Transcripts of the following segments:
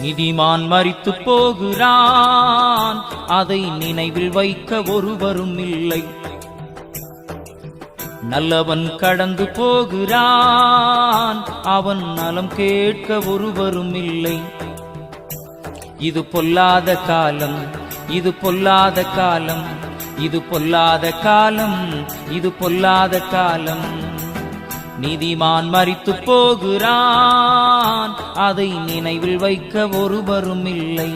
நீதிமான் மரித்து போகிறான், அதை நினைவில் வைக்க ஒருவரும் இல்லை. நல்லவன் கடந்து போகிறான், அவன் நலம் கேட்க ஒருவரும் இல்லை. இது பொல்லாத காலம், இது பொல்லாத காலம், இது பொல்லாத காலம், இது பொல்லாத காலம். நீதிமான் மரித்து போகிறான், அதை நினைவில் வைக்க ஒருவரும் இல்லை.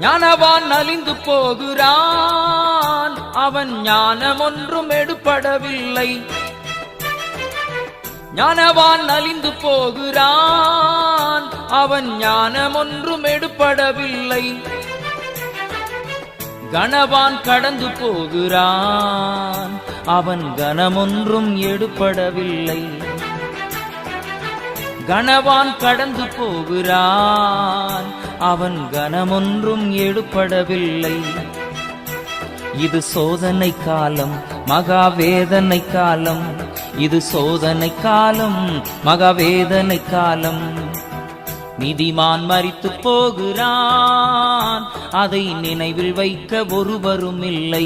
ஞானவான் நலிந்து போகிறான், அவன் ஞானம் ஒன்றும் எடுபடவில்லை. ஞானவான் நலிந்து போகிறான், அவன் ஞானம் ஒன்றும் எடுபடவில்லை. கணவான் கடந்து போகிறான், அவன் கனமொன்றும் எடுபடவில்லை. கணவான் கடந்து போகிறான், அவன் கனமொன்றும் எடுபடவில்லை. இது சோதனை காலம், மகாவேதனை காலம். இது சோதனை காலம், மகாவேதனை காலம். நீதிமான் மரித்து போகிறான், அதை நினைவில் வைக்க ஒருவரும் இல்லை.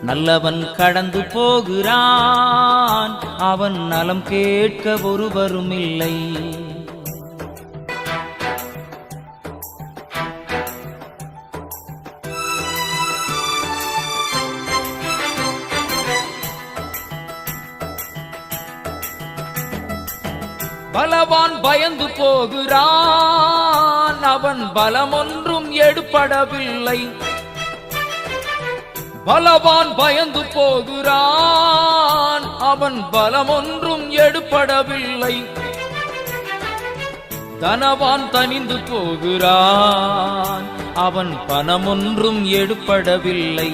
நல்லவன் கடந்து போகிறான், அவன் நலம் கேட்க ஒருவரும் இல்லை. பலவான் பயந்து போகிறான், அவன் பலமொன்றும் எடுபடவில்லை. பலவான் பயந்து போகிறான், அவன் பலமொன்றும் எடுபடவில்லை. தனவான் தனிந்து போகிறான், அவன் பணமொன்றும் எடுபடவில்லை.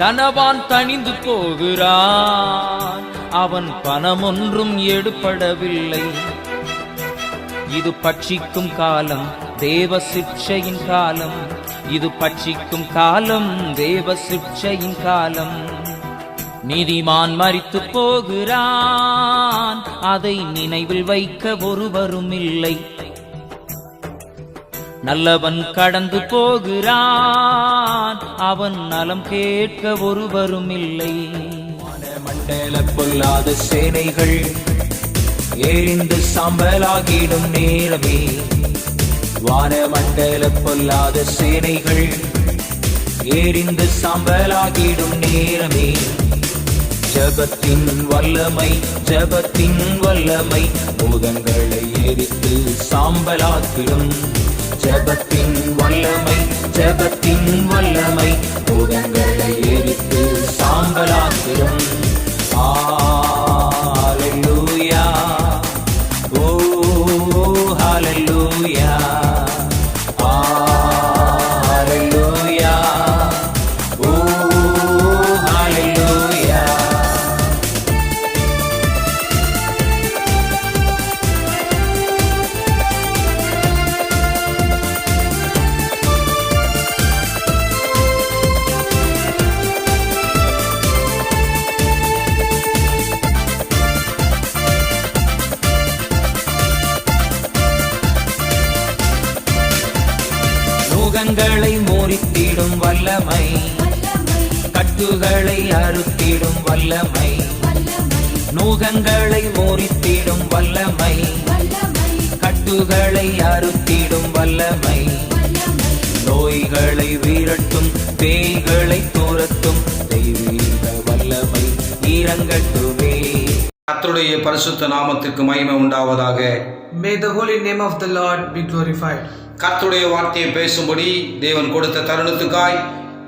தனவான் தனிந்து போகிறான், அவன் பணமொன்றும் எடுபடவில்லை. இது பட்சிக்கும் காலம், தேவ சிட்சையின் காலம். இது பட்சிக்கும் காலம், தேவ சிட்சையின் காலம். நீதிமான் மரித்து போகிறான், அதை நினைவில் வைக்க ஒருவரும் இல்லை. நல்லவன் கடந்து போகிறான், அவன் நலம் கேட்க ஒருவரும் இல்லை. மண்டல பொல்லாத சேனைகள் எரிந்து சாம்பலாகிடும் நேரமே. வானமண்டல பொல்லாத சேனைகள் எரிந்து சாம்பலாகிடும் நேரமே. ஜபத்தின் வல்லமை, ஜபத்தின் வல்லமை பூதங்களை எரித்து சாம்பலாக்கிடும். ஜபத்தின் வல்லமை, ஜபத்தின் வல்லமை பூதங்களை எரித்து சாம்பலாக்கிடும். ஹல்லேலூயா, ஓ ஹல்லேலூயா, ஹல்லேலூயா, ஓ ஹல்லேலூயா. நுகங்களை முறித்திடும் வல்லமை, கட்டுகளை அறுத்திடும் வல்லமை. நுகங்களை முறித்திடும் வல்லமை, கட்டுகளை அறுத்திடும் வல்லமை. நோய்களை விரட்டும், பேய்களை துரத்தும் தெய்வீக வல்லமை இறங்கட்டுமே. கர்த்தருடைய பரிசுத்த நாமத்திற்கு மகிமை உண்டாவதாக. May the holy name of the Lord be glorified. கர்த்தருடைய வார்த்தையை பேசும்படி தேவன் கொடுத்த தருணத்துக்காய்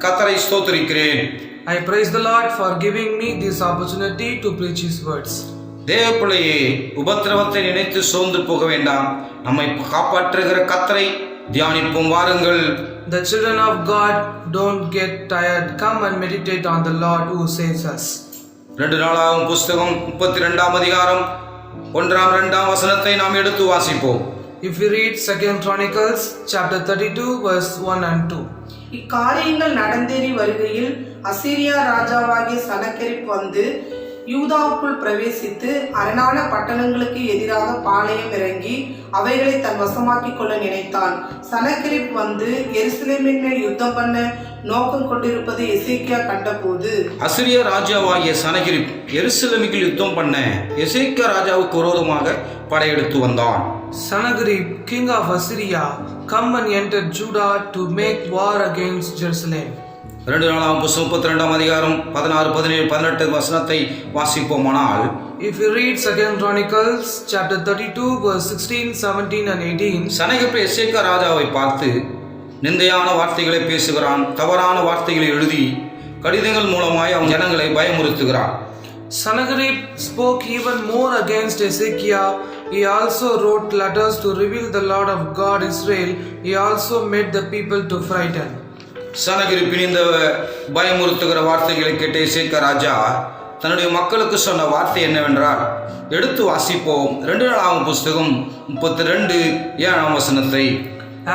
கர்த்தரை ஸ்தோத்திரிக்கிறேன். I praise the Lord for giving me this opportunity to preach His words. தேவப்பிள்ளையே, உபத்திரவத்தை நினைத்து சோர்ந்து போக வேண்டாம். நம்மை காப்பாற்றுகிற கர்த்தரை தியானிப்போம் வாருங்கள். The children of God, don't get tired. Come and meditate on the Lord who saves us. 2 நாளாகும் புஸ்தகம் 32ஆம் அதிகாரம் 1ஆம் 2ஆம் வசனத்தை நாம் எடுத்து வாசிப்போம். If you read 2 Chronicles chapter 32 verse 1 and 2. இக்காரியங்கள் நடந்தேறி வருகையில் அசீரியா ராஜாவாகிய சனகெரிப் வந்து யூதாவுக்குள் பிரவேசித்து அரணான பட்டணங்களுக்கு எதிராக பாளையம் இறங்கி அவைகளை தன் வசமாக்கிக் கொள்ள நினைத்தான். சனகெரிப் வந்து எருசலேமின் மேல் யுத்தம் பண்ண நோக்கம் கொண்டிருப்பதை எசேக்கியா கண்டபோது, அசீரியா ராஜாவாகிய சனகெரிப் எருசலேமுக்கு யுத்தம் பண்ண எசேக்கியா ராஜாவுக்கு விரோதமாக படையெடுத்து வந்தான். Sennacherib, king of Assyria, come and enter Judah to make war against Jerusalem. 2 நாளாகும் புஸ்தகம் 32ஆம் அதிகாரம் 16, 17, 18 வசனத்தை வாசிப்போமானால், If you read 2 Chronicles chapter 32 verse 16, 17 and 18, Sennacherib எசேக்கியா ராஜாவை பார்த்து நிந்தையான வார்த்தைகளை பேசுகிறான், தவறான வார்த்தைகளை எழுதி கடிதங்கள் மூலமாய் அவன் ஜனங்களை பயமுறுத்துகிறான். Sennacherib spoke even more against Hezekiah. He also wrote letters to reveal the Lord of God Israel. He also made the people to frighten. சனகெரிப்பின் இந்த பயமுறுத்துகிற வார்த்தைகளை கேட்ட எசேக்கியா ராஜா தன்னுடைய மக்களுக்கு சொன்ன வார்த்தை என்னவென்றால், எடுத்து வாசிப்போம். 2 நாளாகும் புஸ்தகம் 32 7ஆம் வசனத்தை.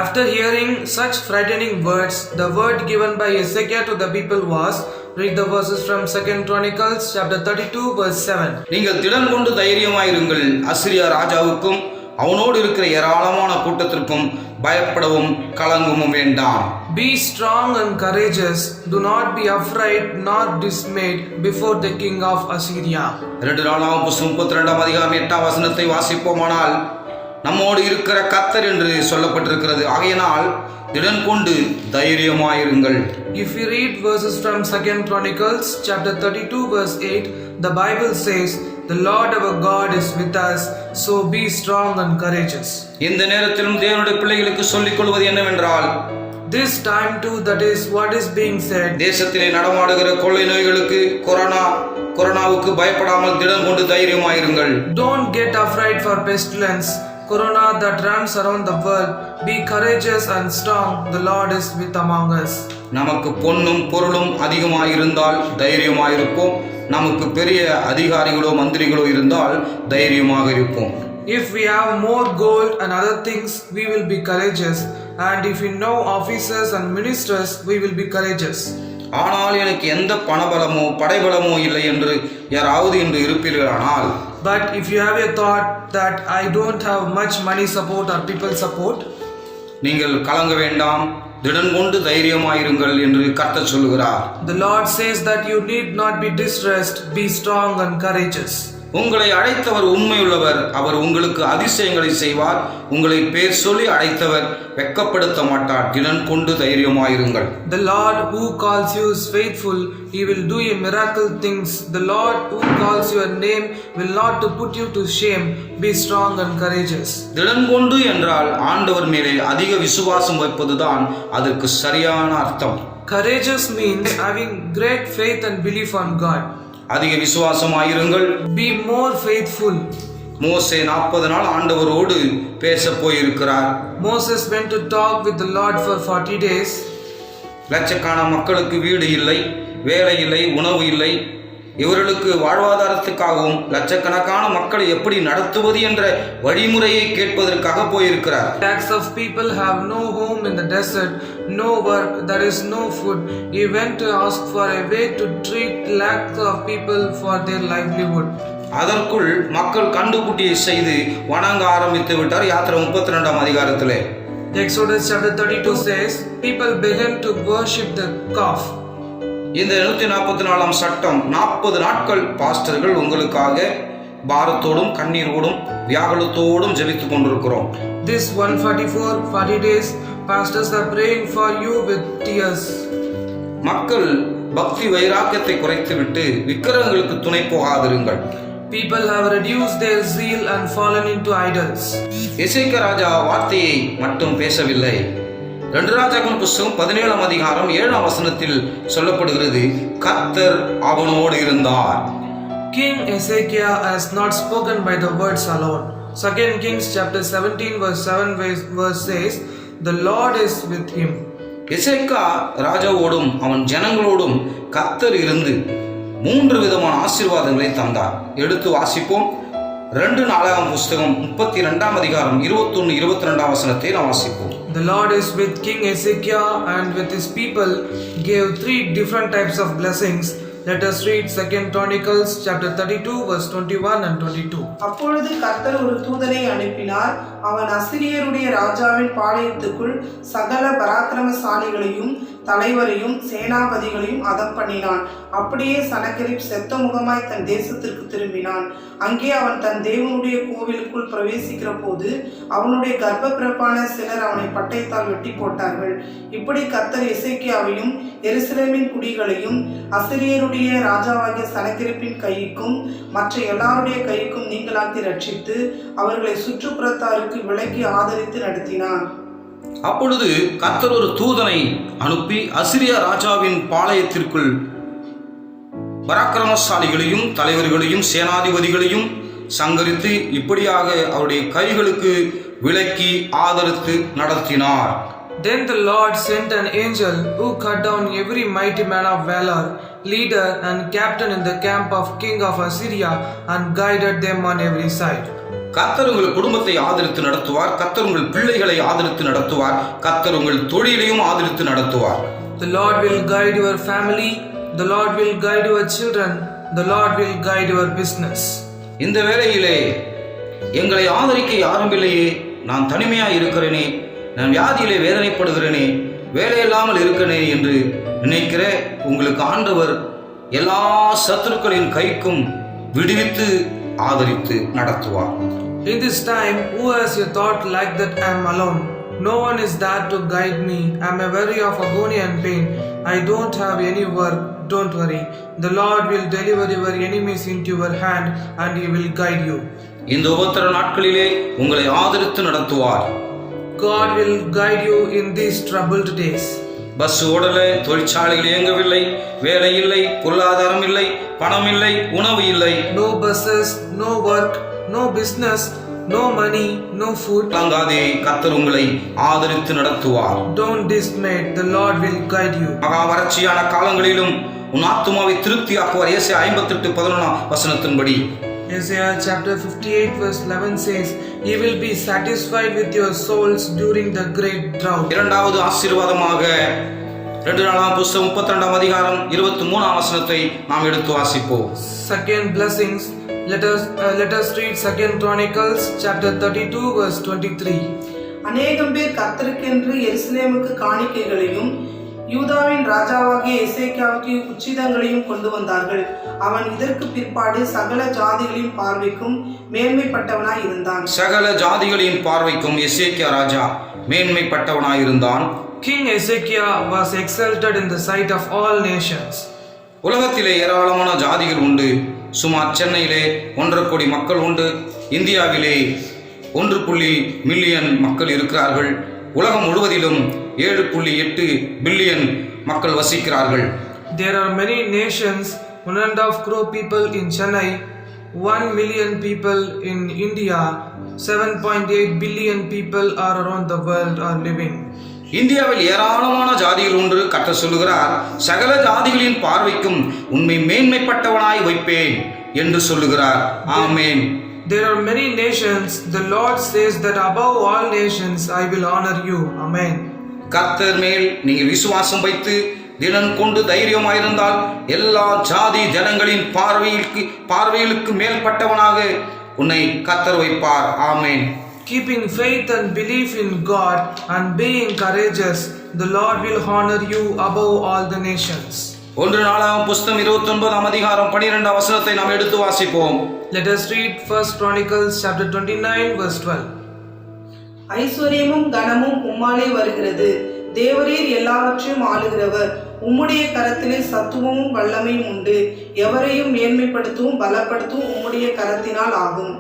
After hearing such frightening words, the word given by Hezekiah to the people was, read the verses from 2 Chronicles chapter 32 verse 7. நீங்கள் திடன் கொண்டு தைரியமாயிருங்கள், அசீரியா ராஜாவுக்கும் அவனோடு இருக்கிற ஏராளமான கூட்டத்திற்கும் பயப்படவும் கலங்கவும் வேண்டாம். Be strong and courageous, do not be afraid nor dismayed before the king of Assyria. 2 நாளாகும் புஸ்தகம் 32ஆம் அதிகாரம் 8ஆம் வசனத்தை வாசிப்போமானால், நம்மோடு இருக்கிற கர்த்தர் என்று சொல்லப்பட்டிருக்கிறது. ஆகையினால் திடன் கொண்டு தைரியமாயிருங்கள். If you read verses from 2 Chronicles chapter 32 verse 8, the Bible says, the Lord our God is with us, so be strong and courageous. இந்த நேரத்திலும் தேவனுடைய பிள்ளைகளுக்கு சொல்லிக் கொள்வது என்னவென்றால், This time too, that is what is being said. தேசத்திலே நடமாடுகிற கொள்ளை நோய்களுக்கு கொரோனாவுக்கு பயப்படாமல் திடன் கொண்டு தைரியமாயிருங்கள். Don't get afraid for pestilence, corona that runs around the world. Be courageous and strong, the Lord is with among us. நமக்கு பொன்னும் பொருளும் அதிகமாயிருந்தால் தைரியமாயிருப்போம். நமக்கு பெரிய அதிகாரிகளோ மந்திரிகளோ இருந்தால் தைரியமாக இருப்போம். If we have more gold and other things, we will be courageous, and if we know officers and ministers, we will be courageous. ஆனால் எனக்கு எந்த பணபலமோ படைபலமோ இல்லை என்று யாராவது இன்று இருப்பீர்களானால், But if you have a thought that I don't have much money support or people support, நீங்கள் கலங்க வேண்டாம், திடன் கொண்டு தைரியமாயிருங்கள் என்று கர்த்தர் சொல்லுகிறார். the Lord says that you need not be distressed, be strong and courageous. உங்களை அழைத்தவர் உண்மையுள்ளவர், அவர் உங்களுக்கு அதிசயங்களை செய்வார். உங்களை பேர் சொல்லி அழைத்தவர் வெட்கப்படுத்த மாட்டார். திடன் கொண்டு தைரியமாயிருங்கள். The Lord who calls you is faithful, he will do a miracle things. The Lord who calls your name will not to put you to shame. Be strong and courageous. திடன் கொண்டு என்றால் ஆண்டவர் மேலே அதிக விசுவாசம் வைப்பதுதான் அதற்கு சரியான அர்த்தம். Courageous means having great faith and belief on God. அதிக விசுவாசமாயிருங்கள். Be more faithful. மோசே 40 நாள் ஆண்டவரோடு பேச போயிருக்கிறார். Moses went to talk with the Lord for 40 days. லட்சக்கணக்கான மக்களுக்கு வீடு இல்லை, வேலை இல்லை, உணவு இல்லை. இவர்களுக்கு வாழ்வாதாரத்துக்காகவும் லட்சக்கணக்கான மக்களை எப்படி நடத்துவது என்ற வழிமுறையை கேட்பதற்காக போயிருக்கிறார். Lakhs of people have no home in the desert, no work, there is no food. He went to ask for a way to treat lakhs of people for their livelihood. அதற்குள் மக்கள் கண்டுகுட்டியை செய்து வணங்க ஆரம்பித்து விட்டார். யாத்திரை 32ஆம் அதிகாரத்திலே Exodus chapter 32 says, people began to worship the calf. இந்த 144ஆம் சட்டம் 40 நாட்கள் பாஸ்டர்கள் உங்களுக்காக பாரத்தோடும் கண்ணீரோடும் வியாகுலத்தோடும் ஜெபித்துக் கொண்டிருக்கிறோம். This 40 days pastors are praying for you with tears. மக்கள் பக்தி வைராக்கியத்தை குறைத்துவிட்டு விக்கிரகங்களுக்கு துணை போகாதிருங்கள். People have reduced their zeal and fallen into idols. எசேக்கியா ராஜா வார்த்தையை மட்டும் பேசவில்லை. 2 ராஜாக்கள் புஸ்தகம் 17ஆம் அதிகாரம் 7ஆம் வசனத்தில் சொல்லப்படுகிறது, கர்த்தர் அவனோடு இருந்தார். King Hezekiah has not spoken by the words alone. 2 Kings chapter 17 verse 7 verse says, the Lord is with him. எசேக்கா ராஜாவோடும் அவன் ஜனங்களோடும் கர்த்தர் இருந்து 3 விதமான ஆசீர்வாதங்களை தந்தார். எடுத்து வாசிப்போம். 2 நாளாகமம் புஸ்தகம் 32 அதிகாரம் 21 22 வசனத்தை நாம் வாசிப்போம். The Lord is with King Hezekiah and with his people gave 3 different types of blessings. Let us read 2 Chronicles chapter 32 verse 21 and 22. அப்பொழுது கர்த்தர் ஒரு தூதனை அனுப்பினார். அவன் அசிரியருடைய ராஜாவின் பாளையத்துக்குள் சகல பராக்கிரமசாலிகளையும் தலைவரையும் சேனாபதிகளையும் அதம் பண்ணினான். அப்படியே சனகெரிப் செத்த முகமாய் தன் தேசத்திற்கு திரும்பினான். அங்கே அவன் தன் தேவனுடைய கோவிலுக்குள் பிரவேசிக்கிற போது அவனுடைய கர்ப்ப பிறப்பான சிலர் அவனை பட்டயத்தால் வெட்டி போட்டார்கள். இப்படி கர்த்தர் எசேக்கியாவையும் எருசலேமின் குடிகளையும் அசிரியருடைய ராஜாவாகிய சனகெரிப்பின் கைக்கும் மற்ற எல்லாருடைய கைக்கும் நீங்களாக்கி ரட்சித்து அவர்களை சுற்றுப்புறத்தாருக்கு விலக்கி ஆதரித்து நடத்தினான். அப்பொழுது கர்த்தர் ஒரு தூதனை அனுப்பி அசிரியா ராஜாவின் பாளையத்திற்குள் பராக்கிரமசாலிகளையும் தலைவர்களையும் சேனாதிபதிகளையும் சங்கரித்து இப்படியாக அவருடைய கைகளுக்கு விலக்கி ஆதரித்து நடத்தினார். Then the Lord sent an angel who cut down every mighty man of valor, leader and captain in the camp of king of Assyria, and guided them on every side. கர்த்தர் உங்கள் குடும்பத்தை ஆதரித்து நடத்துவார். கர்த்தர் உங்கள் பிள்ளைகளை ஆதரித்து நடத்துவார். கர்த்தர் உங்கள் தொழிலையும் ஆதரித்து நடத்துவார். The Lord will guide your family. The Lord will guide your children. The Lord will guide your business. இந்த வேளையிலே எங்களை ஆதரிக்க யாரும் இல்லையே, நான் தனிமையாக இருக்கிறேனே, நான் வியாதியிலே வேதனைப்படுகிறேனே, வேலை இல்லாமல் இருக்கிறேனே என்று நினைக்கிற உங்களுக்கு ஆண்டவர் எல்லா சத்துருக்களின் கைக்கும் விடுவித்து ஆதரித்து நடத்துவார். In this time, who has a thought like that I am alone? No one is there to guide me. I am weary of agony and pain. I don't have any work. Don't worry. The Lord will deliver your enemies into your hand and He will guide you. இந்த உபத்திர நாட்களிலே உங்களை ஆதரித்து நடத்துவார். God will guide you in these troubled days. Bus ஓடல, தொழிற்சாலைகள் இயங்கவில்லை, வேலை இல்லை, பொருளாதாரம் இல்லை, பணம் இல்லை, உணவு இல்லை. No buses, no work, no business, no money, no food. கலங்காதே, கர்த்தர் உங்களை ஆதரித்து நடத்துவார். Don't dismay. The Lord will guide you. மகா வறட்சியான காலங்களிலும் உன் ஆத்துமாவை திருப்தியாக்குவார். ஏசாயா 58:11 வசனத்தின்படி Isaiah chapter 58 verse 11 says, He will be satisfied with your souls during the great drought. இரண்டாவது ஆசீர்வாதமாக 2 நாளாகமம் புஸ்தகம் 32 அதிகாரம் 23 வசனத்தை நாம் எடுத்து வாசிப்போம். Second blessings. Let us read 2 Chronicles chapter 32 verse 23. அநேகம் பேர் கர்த்தருக்கென்று எருசலேமுக்கு காணிக்கைகளையும் யூதாவின் ராஜாவாகிய எசேக்கியாவுக்கு உச்சிதங்களையும் கொண்டு வந்தார்கள். அவன் இதற்கு பிற்பாடு சகல ஜாதிகளின் பார்வைக்கும் மேன்மைப்பட்டவனாய் இருந்தான். சகல ஜாதிகளின் பார்வைக்கும் எசேக்கியா ராஜா மேன்மைப்பட்டவனாய் இருந்தான். King Hezekiah was exalted in the sight of all nations. உலகத்திலே ஏராளமான ஜாதிகள் உண்டு. சுமார் சென்னையிலே 1.5 கோடி மக்கள் உண்டு. இந்தியாவிலே 1 மில்லியன் மக்கள் இருக்கிறார்கள். உலகம் முழுவதிலும் 7.8 பில்லியன் மக்கள் வசிக்கிறார்கள். There are many nations, 1.5 crore people in Chennai, 1 million people in India, 7.8 billion people are around the world are living. இந்தியாவில் ஏராளமான ஜாதிகள் ஒன்று கர்த்தர் சொல்லுகிறார், சகல ஜாதிகளின் பார்வைக்கும் உன்னை மேன்மைப்பட்டவனாய் வைப்பேன் என்று சொல்லுகிறார். ஆமென். There are many nations. The Lord says that above all nations I will honor you. Amen. கர்த்தர் மேல் நீங்கள் விசுவாசம் வைத்து தினம் கொண்டு தைரியமாயிருந்தால் எல்லா ஜாதி ஜனங்களின் பார்வைகளுக்கு மேல்பட்டவனாக உன்னை கர்த்தர் வைப்பார். ஆமென். Keeping faith and belief in God and being courageous, the Lord will honor you above all the nations. 1 நாளாகமம் புஸ்தகம் 29 அதிகாரம் 12 வசனத்தை நாம் எடுத்து வாசிப்போம். Let us read 1 Chronicles chapter 29 verse 12. ஐஸ்வர்யமும் கனமும் உம்மாலே வருகிறது. தேவரீர் எல்லாவற்றையும் ஆளுகிறவர். உம்முடைய கரத்திலே சத்துவமும் வல்லமையும் உண்டு. எவரையும் மேன்மைப்படுத்தவும் பலப்படுத்தவும் உம்முடைய கரத்தினால் ஆகும்.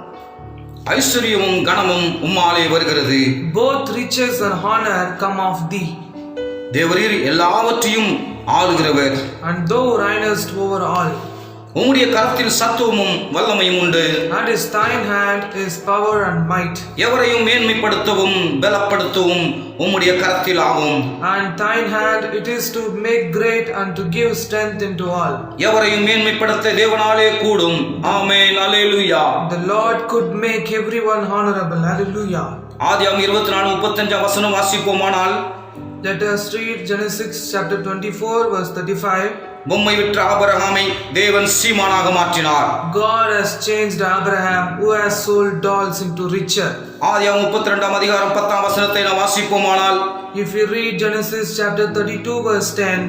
ஐஸ்வர்யமும் கனமும் உம்மாலே வருகிறது. Both riches and honor come of thee. தேவரீர் எல்லாவற்றையும் ஆளுகிறவர். And thou reignest over all. உம்முடைய கரத்தில் சத்துவமும் வல்லமையும் உண்டு. and his thine hand is power and might. எவரையும் மேன்மைப்படுத்தவும் பலப்படுத்தவும் உம்முடைய கரத்தில் ஆகும். And thine hand it is to make great and to give strength into all. எவரையும் மேன்மைப்படுத்த தேவனாலே கூடும். ஆமென். அல்லேலூயா. The Lord could make everyone honorable. Hallelujah. ஆதியாகமம் 24:35 வசனம் வாசிப்போமானால், Let us read Genesis chapter 24 verse 35. பொம்மை விற்ற ஆபிரகாமை தேவன் சீமானாக மாற்றினார். God has changed Abraham who has sold dolls into richer. ஆதியாகமம் 32 10 வசனத்தை நாம் வாசிப்போமானால், If you read Genesis chapter 32 verse 10,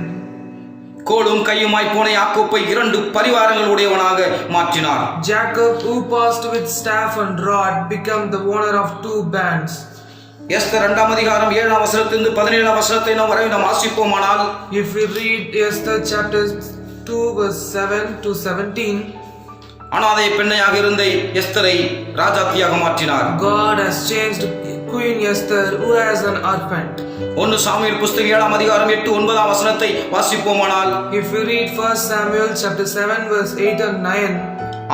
கோலும் கையுமாய் போன யாக்கோப்பை 2 பரிவாரங்கள் உடையவனாக மாற்றினார். Jacob who passed with staff and rod became the owner of 2 bands. Esther 2 7 வசனத்திலிருந்து 17 வசனத்தை நாம் வாசிப்போமானால், If we read Esther chapter 2 verse 7 to 17, அனாதை பெண்ணையாக இருந்த எஸ்தரை ராஜாத்தியாக மாற்றினார். God has changed Queen Esther who has an orphan. 1 Samuel புஸ்தகம் 7 8 9 வசனத்தை வாசிப்போமானால், If we read 1 Samuel chapter 7 verse 8 and 9,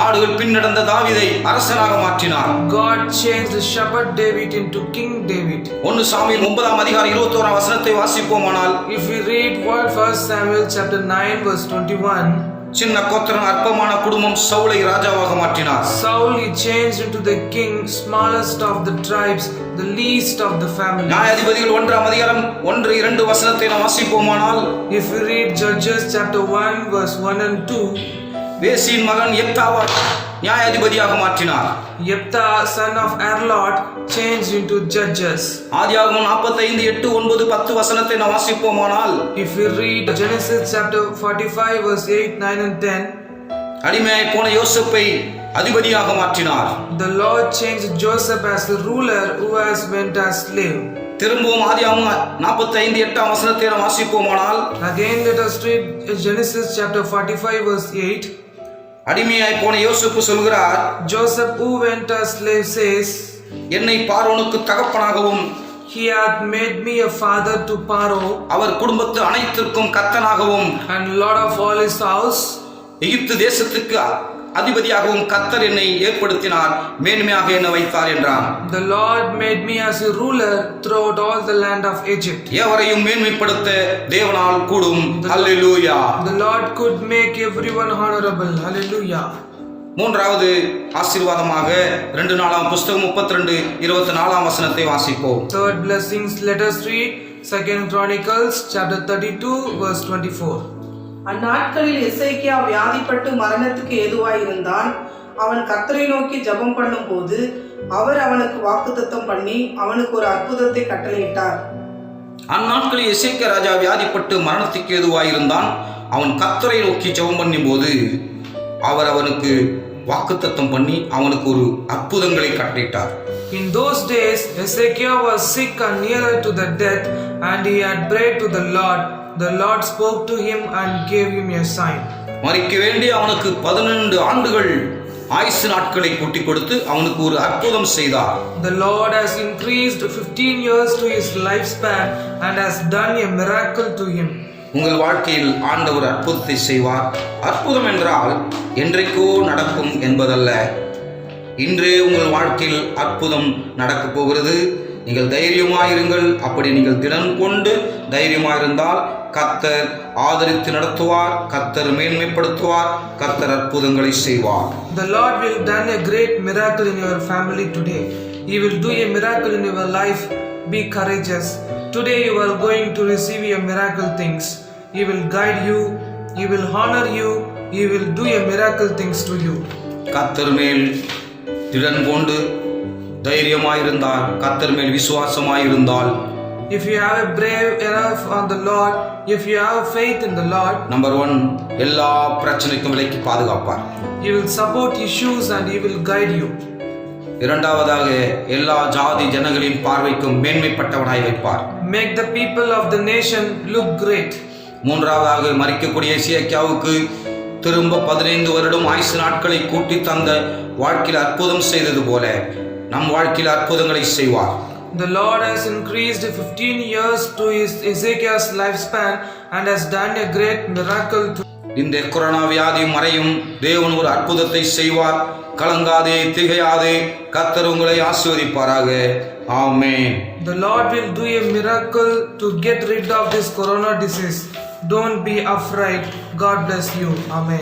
ஆடுகள் பின்னடந்த தாவீதை அரசனாக மாற்றினார். God changed the shepherd David into King David. 1 Samuel 9 21 வசனத்தை வாசிப்போமானால், If we read 1 Samuel chapter 9 verse 21, சின்ன கோத்திரம் அற்பமான குடும்பம் சவுலை ராஜாவாக மாற்றினார். Saul he changed into the king, smallest of the tribes, the least of the family. நியாயாதிபதிகள் 1 2 வசனத்தை நாம் வாசிப்போமானால், If we read Judges chapter 1 verse 1 and 2, வேசியின் மகன் எப்தாவை நியாயாதிபதியாக மாற்றினார். Jephthah son of Arlot changed into judges. ஆதியாகமம் 45 8 9 10 வசனத்தை நாம் வாசிப்போமானால், If we read Genesis chapter 45 verse 8 9 and 10, அடிமையாய் போன யோசேப்பை அதிபதியாக மாற்றினார். the Lord changed Joseph as the ruler who has went as slave. திரும்பவும் ஆதியாகமம் 45 8 வசனத்தை நாம் வாசிப்போமானால், Again let us read Genesis chapter 45 verse 8. அடிமையாய் போன யோசேப்பு சொல்கிறார், Joseph who went as slave says, என்னை பார்வோனுக்கு தகப்பனாகவும் He hath made me a father to Pharaoh அவர் குடும்பத்து அனைத்திற்கும் கர்த்தனாகவும் and lord of all his house. எகிப்து தேசத்துக்கு அதிபதியாகவும் கர்த்தர் என்னை ஏற்படுத்தினார், மேன்மையாக என்னை வைத்தார் என்றார். The Lord made me as a ruler throughout all the land of Egypt. எவரையும் மேன்மைப்படுத்த தேவனால் கூடும். அல்லேலூயா. The Lord could make everyone honorable. Hallelujah. மூன்றாவது ஆசீர்வாதமாக 2 நாளாம் புஸ்தகம் 32 24 வசனத்தை வாசிப்போம். Third blessings, let us read 2 Chronicles chapter 32 verse 24. அந்நாட்களில் எசேக்கியா வியாதிப்பட்டு மரணத்துக்கு ஏதுவாயிருந்தான். அவன் கர்த்தரை நோக்கி ஜெபம் பண்ணும்போது அவர் அவனுக்கு வாக்குத்தத்தம் பண்ணி அவனுக்கு ஒரு அற்புதத்தை கட்டளையிட்டார். அந்நாட்களில் எசேக்கியா ராஜா வியாதிப்பட்டு மரணத்துக்கு ஏதுவாயிருந்தான். அவன் கர்த்தரை நோக்கி ஜெபம் பண்ணும்போது அவர் அவனுக்கு வாக்குத்தத்தம் பண்ணி அவனுக்கு ஒரு அற்புதங்களை கட்டளையிட்டார். In those days Hezekiah was sick and nearer to the death, and he had prayed to the Lord. The Lord spoke to him and gave him a sign. மரிக்க வேண்டிய அவனுக்கு 12 ஆண்டுகள் ஆயுசு நாட்களை கூட்டி கொடுத்து அவனுக்கு ஒரு அற்புதம் செய்தார். The Lord has increased 15 years to his lifespan and has done a miracle to him. உங்கள் வாழ்க்கையில் ஆண்டவர் அற்புதத்தை செய்வார். அற்புதம் என்றால் என்றைக்கோ நடக்கும் என்பதல்ல. இன்றே உங்கள் வாழ்க்கையில் அற்புதம் நடக்கப் போகிறது. நீங்கள் தைரியமாயிருங்கள். அப்படி நீங்கள் திடன் கொண்டு தைரியமாயிருந்தால் கர்த்தர் ஆதரித்து நடத்துவார், கர்த்தர் மேன்மைப்படுத்துவார், கர்த்தர் அற்புதங்களை செய்வார். The Lord will done a great miracle in your family today. He will do a miracle in your life. Be courageous. Today you are going to receive your miracle things. He will guide you. He will honor you. He will do a miracle things to you. கர்த்தர் மேல் திடன் கொண்டு தைரியமாயிருந்தால், கர்த்தர் மேல் விசுவாசமாயிருந்தால், if you have a brave enough on the Lord, if you have faith in the Lord, number 1 எல்லா பிரச்சனைக்கும் விலக்கி பாதுகாப்பார். He will support issues and He will guide you. இரண்டாவதாக எல்லா ஜாதி ஜனங்களின் பார்வைக்கும் மேன்மைப்பட்டவனாய் வைப்பார். Make the people of the nation look great. மூன்றாவதாக மரிக்கக்கூடிய எசேக்கியாவுக்கு திரும்ப 15 வருடம் ஆயுசு நாட்களை கூட்டி தந்த வாழ்க்கையில் அற்புதம் செய்தது போல நம் வாழ்க்கையில் அற்புதங்களை செய்வார். The Lord has increased 15 years to his Ezekiel's lifespan and has done a great miracle to இந்த கொரோனா வியாதி மறையும். தேவன் ஒரு அற்புதத்தை செய்வார். கலங்காதே, திகையாதே. கர்த்தர் உங்களை ஆசீர்வதிப்பாராக. ஆமென். The Lord will do a miracle to get rid of this corona disease. Don't be afraid. God bless you. Amen.